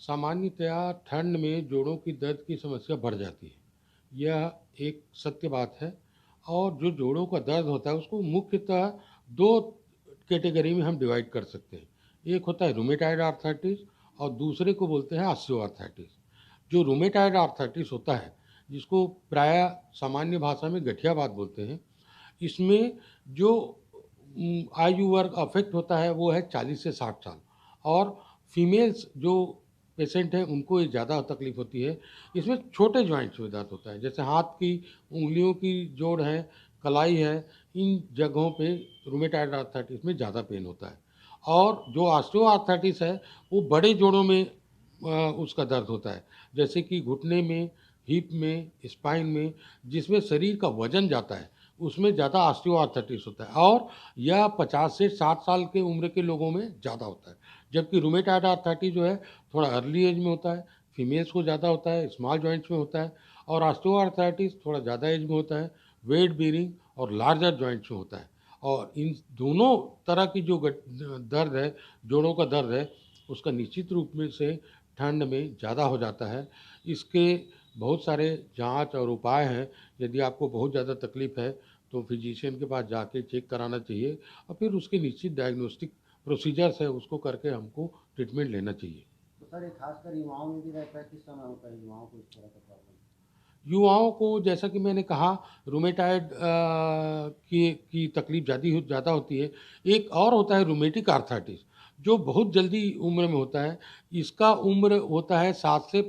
सामान्यतया ठंड में जोड़ों की दर्द की समस्या बढ़ जाती है। यह एक सत्य बात है और जो जोड़ों का दर्द होता है उसको मुख्यतः 2 कैटेगरी में हम डिवाइड कर सकते हैं। एक होता है रूमेटाइड आर्थराइटिस और दूसरे को बोलते हैं ऑस्टियोआर्थराइटिस। जो रूमेटाइड आर्थराइटिस होता है, जिसको प्रायः सामान्य भाषा में गठियावात बोलते हैं, इसमें जो आयु वर्ग अफेक्ट होता है वो है 40 से 60 साल और फीमेल्स जो पेशेंट हैं उनको ये ज़्यादा तकलीफ होती है। इसमें छोटे जॉइंट्स में दर्द होता है, जैसे हाथ की उंगलियों की जोड़ है, कलाई है, इन जगहों पे रूमेटाइड आर्थराइटिस में ज़्यादा पेन होता है। और जो ऑस्टियोआर्थराइटिस है वो बड़े जोड़ों में उसका दर्द होता है, जैसे कि घुटने में, हिप में, स्पाइन में, जिसमें शरीर का वजन जाता है, उसमें ज़्यादा ऑस्टियोआर्थराइटिस होता है और यह 50 से 60 साल के उम्र के लोगों में ज़्यादा होता है। जबकि रूमेटाइड आर्थराइटिस जो है थोड़ा अर्ली एज में होता है, फीमेल्स को ज़्यादा होता है, स्मॉल जॉइंट्स में होता है और ऑस्टियोआर्थराइटिस थोड़ा ज़्यादा एज में होता है, वेट बेयरिंग और लार्जर जॉइंट्स में होता है। और इन दोनों तरह की जो दर्द है, जोड़ों का दर्द है, उसका निश्चित रूप में से ठंड में ज़्यादा हो जाता है। इसके बहुत सारे जाँच और उपाय हैं। यदि आपको बहुत ज़्यादा तकलीफ़ है तो फिजिशियन के पास जाके चेक कराना चाहिए और फिर उसके निश्चित डायग्नोस्टिक प्रोसीजर्स है उसको करके हमको ट्रीटमेंट लेना चाहिए। तो सर ये खासकर युवाओं में भी रहता है, किस समय होता है युवाओं को इस तरह का प्रॉब्लम? युवाओं को जैसा कि मैंने कहा रूमेटाइड की तकलीफ़ ज़्यादा होती है। एक और होता है रूमेटिक आर्थराइटिस जो बहुत जल्दी उम्र में होता है। इसका उम्र होता है 7 से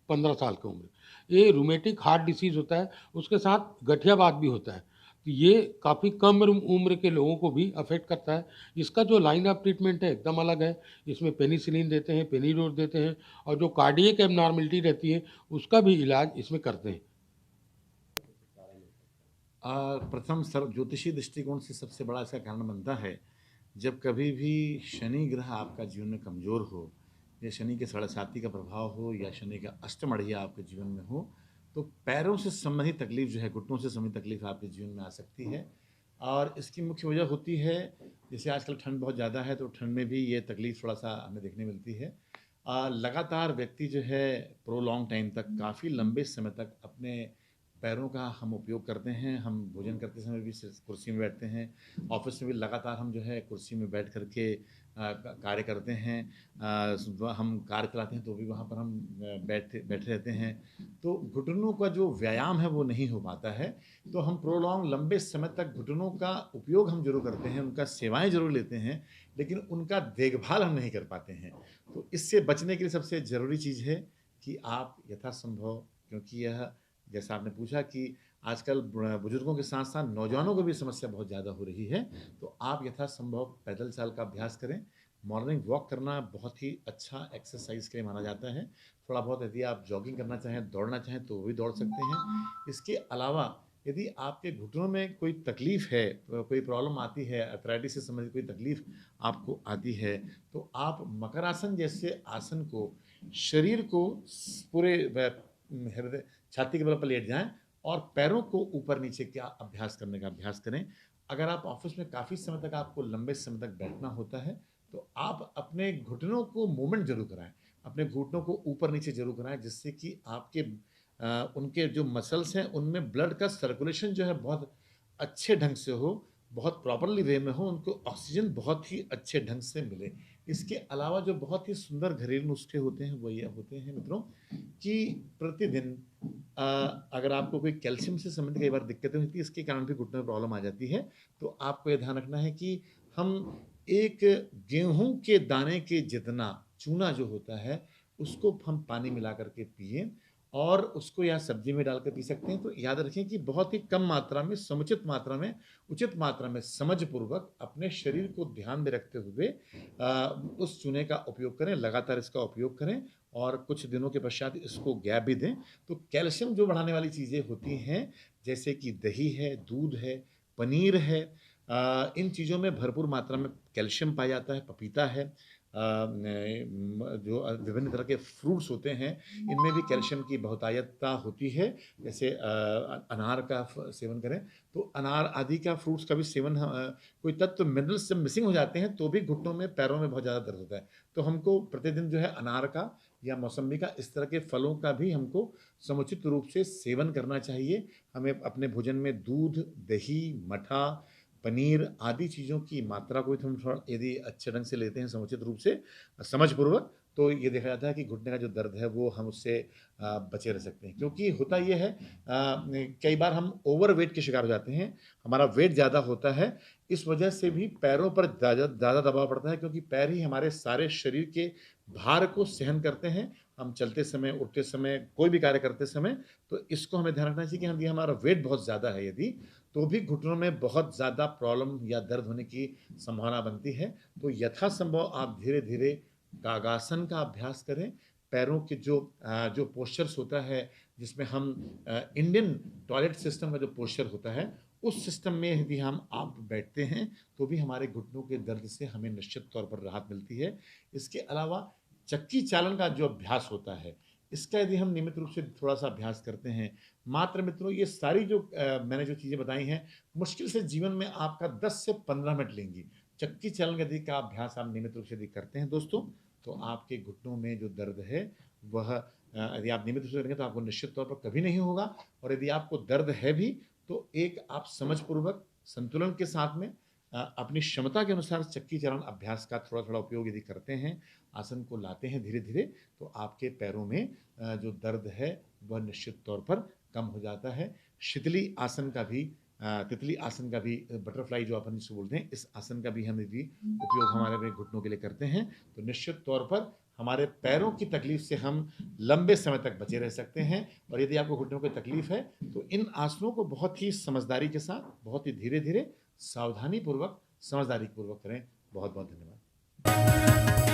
15 साल की उम्र। ये रूमेटिक हार्ट डिसीज़ होता है, उसके साथ गठियावात भी होता है। तो ये काफ़ी कम उम्र के लोगों को भी अफ़ेक्ट करता है। इसका जो लाइन ऑफ ट्रीटमेंट है एकदम अलग है। इसमें पेनिसिलिन देते हैं, पेनिडोर देते हैं और जो कार्डियक एब्नॉर्मैलिटी रहती है उसका भी इलाज इसमें करते हैं। प्रथम सर्व ज्योतिषीय दृष्टिकोण से सबसे बड़ा इसका कारण बनता है जब कभी भी शनि ग्रह आपका जीवन में कमज़ोर हो या शनि के साढ़े साथी का प्रभाव हो या शनि का अष्टम अढ़िया आपके जीवन में हो तो पैरों से संबंधित तकलीफ जो है घुटनों से संबंधित तकलीफ आपके जीवन में आ सकती है। और इसकी मुख्य वजह होती है जैसे आजकल ठंड बहुत ज़्यादा है तो ठंड में भी ये तकलीफ थोड़ा सा हमें देखने मिलती है। लगातार व्यक्ति जो है प्रोलॉन्ग टाइम तक काफ़ी लंबे समय तक अपने पैरों का हम उपयोग करते हैं। हम भोजन करते समय भी सिर्फ कुर्सी में बैठते हैं, ऑफिस में भी लगातार हम जो है कुर्सी में बैठ कर के कार्य करते हैं। हम कार चलाते हैं तो भी वहाँ पर हम बैठे बैठे रहते हैं, तो घुटनों का जो व्यायाम है वो नहीं हो पाता है। तो हम प्रोलॉन्ग लंबे समय तक घुटनों का उपयोग हम जरूर करते हैं, उनका सेवाएं जरूर लेते हैं, लेकिन उनका देखभाल हम नहीं कर पाते हैं। तो इससे बचने के लिए सबसे ज़रूरी चीज़ है कि आप यथासंभव, क्योंकि यह जैसा आपने पूछा कि आजकल बुजुर्गों के साथ साथ नौजवानों को भी समस्या बहुत ज़्यादा हो रही है, तो आप यथासंभव पैदल चाल का अभ्यास करें। मॉर्निंग वॉक करना बहुत ही अच्छा एक्सरसाइज के लिए माना जाता है। थोड़ा बहुत यदि आप जॉगिंग करना चाहें, दौड़ना चाहें तो वो भी दौड़ सकते हैं। इसके अलावा यदि आपके घुटनों में कोई तकलीफ है, कोई प्रॉब्लम आती है, अर्थराइटिस से संबंधित कोई तकलीफ आपको आती है, तो आप मकरासन जैसे आसन को शरीर को पूरे हृदय छाती के बल पर लेट जाएं और पैरों को ऊपर नीचे का अभ्यास करने का अभ्यास करें। अगर आप ऑफिस में काफ़ी समय तक आपको लंबे समय तक बैठना होता है तो आप अपने घुटनों को मूवमेंट जरूर कराएं, अपने घुटनों को ऊपर नीचे जरूर कराएं, जिससे कि आपके उनके जो मसल्स हैं उनमें ब्लड का सर्कुलेशन जो है बहुत अच्छे ढंग से हो, बहुत प्रॉपरली वे में हो, उनको ऑक्सीजन बहुत ही अच्छे ढंग से मिले। इसके अलावा जो बहुत ही सुंदर घरेलू नुस्खे होते हैं वो ये होते हैं मित्रों कि प्रतिदिन अगर आपको कोई कैल्शियम से संबंधित कई बार दिक्कतें होती है, इसके कारण भी घुटने में प्रॉब्लम आ जाती है, तो आपको ये ध्यान रखना है कि हम एक गेहूं के दाने के जितना चूना जो होता है उसको हम पानी मिला करके पिए और उसको या सब्जी में डालकर पी सकते हैं। तो याद रखें कि बहुत ही कम मात्रा में, समुचित मात्रा में, उचित मात्रा में समझ पूर्वक अपने शरीर को ध्यान में रखते हुए उस चूने का उपयोग करें, लगातार इसका उपयोग करें और कुछ दिनों के पश्चात इसको गैप भी दें। तो कैल्शियम जो बढ़ाने वाली चीज़ें होती हैं जैसे कि दही है, दूध है, पनीर है, इन चीज़ों में भरपूर मात्रा में कैल्शियम पाया जाता है। पपीता है, जो विभिन्न तरह के फ्रूट्स होते हैं इनमें भी कैल्शियम की बहुतायतता होती है। जैसे अनार का सेवन करें तो अनार आदि का फ्रूट्स का भी सेवन, कोई तत्व मिनरल्स जब मिसिंग हो जाते हैं तो भी घुटनों में पैरों में बहुत ज़्यादा दर्द होता है, तो हमको प्रतिदिन जो है अनार का या मौसम्बी का, इस तरह के फलों का भी हमको समुचित रूप से सेवन करना चाहिए। हमें अपने भोजन में दूध, दही, मठा, पनीर आदि चीज़ों की मात्रा को भी हम थोड़ा यदि अच्छे ढंग से लेते हैं समुचित रूप से समझपूर्वक, तो ये देखा जाता है कि घुटने का जो दर्द है वो हम उससे बचे रह सकते हैं। क्योंकि होता ये है कई बार हम ओवर वेट के शिकार हो जाते हैं, हमारा वेट ज़्यादा होता है, इस वजह से भी पैरों पर ज़्यादा दबाव पड़ता है, क्योंकि पैर ही हमारे सारे शरीर के भार को सहन करते हैं। हम चलते समय, उठते समय, कोई भी कार्य करते समय, तो इसको हमें ध्यान रखना चाहिए कि यदि हमारा वेट बहुत ज़्यादा है यदि, तो भी घुटनों में बहुत ज़्यादा प्रॉब्लम या दर्द होने की संभावना बनती है। तो यथासंभव आप धीरे-धीरे तागासन का अभ्यास करें। पैरों के जो पोस्चर्स होता है, जिसमें हम इंडियन टॉयलेट सिस्टम का जो पोस्चर होता है, उस सिस्टम में यदि हम आप बैठते हैं, तो भी हमारे घुटनों के दर्द से हमें निश्चित तौर पर राहत मिलती है। इसके अलावा चक्की चालन का जो अभ्यास होता है, इसका यदि हम नियमित रूप से थोड़ा-सा अभ्यास करते हैं, मात्र मित्रों ये सारी जो मैंने जो चीज़ें बताई हैं, मुश्किल से जीवन में आपका 10 से 15 मिनट लेंगी। चक्की चालन यदि का अभ्यास आप नियमित रूप से यदि करते हैं दोस्तों, तो आपके घुटनों में जो दर्द है वह यदि आप नियमित रूप से करेंगे तो आपको निश्चित तौर पर कभी नहीं होगा। और यदि आपको दर्द है भी, तो एक आप समझपूर्वक संतुलन के साथ में अपनी क्षमता के अनुसार चक्की चालन अभ्यास का थोड़ा-थोड़ा उपयोग यदि करते हैं, आसन को लाते हैं धीरे-धीरे, तो आपके पैरों में जो दर्द है वह निश्चित तौर पर कम हो जाता है। शितली आसन का भी तितली आसन का भी, बटरफ्लाई जो अपन जिसको बोलते हैं, इस आसन का भी हम यदि उपयोग हमारे में घुटनों के लिए करते हैं, तो निश्चित तौर पर हमारे पैरों की तकलीफ से हम लंबे समय तक बचे रह सकते हैं। और यदि आपको घुटनों की तकलीफ है, तो इन आसनों को बहुत ही समझदारी के साथ, बहुत ही धीरे-धीरे, सावधानीपूर्वक, समझदारी पूर्वक करें। बहुत-बहुत धन्यवाद।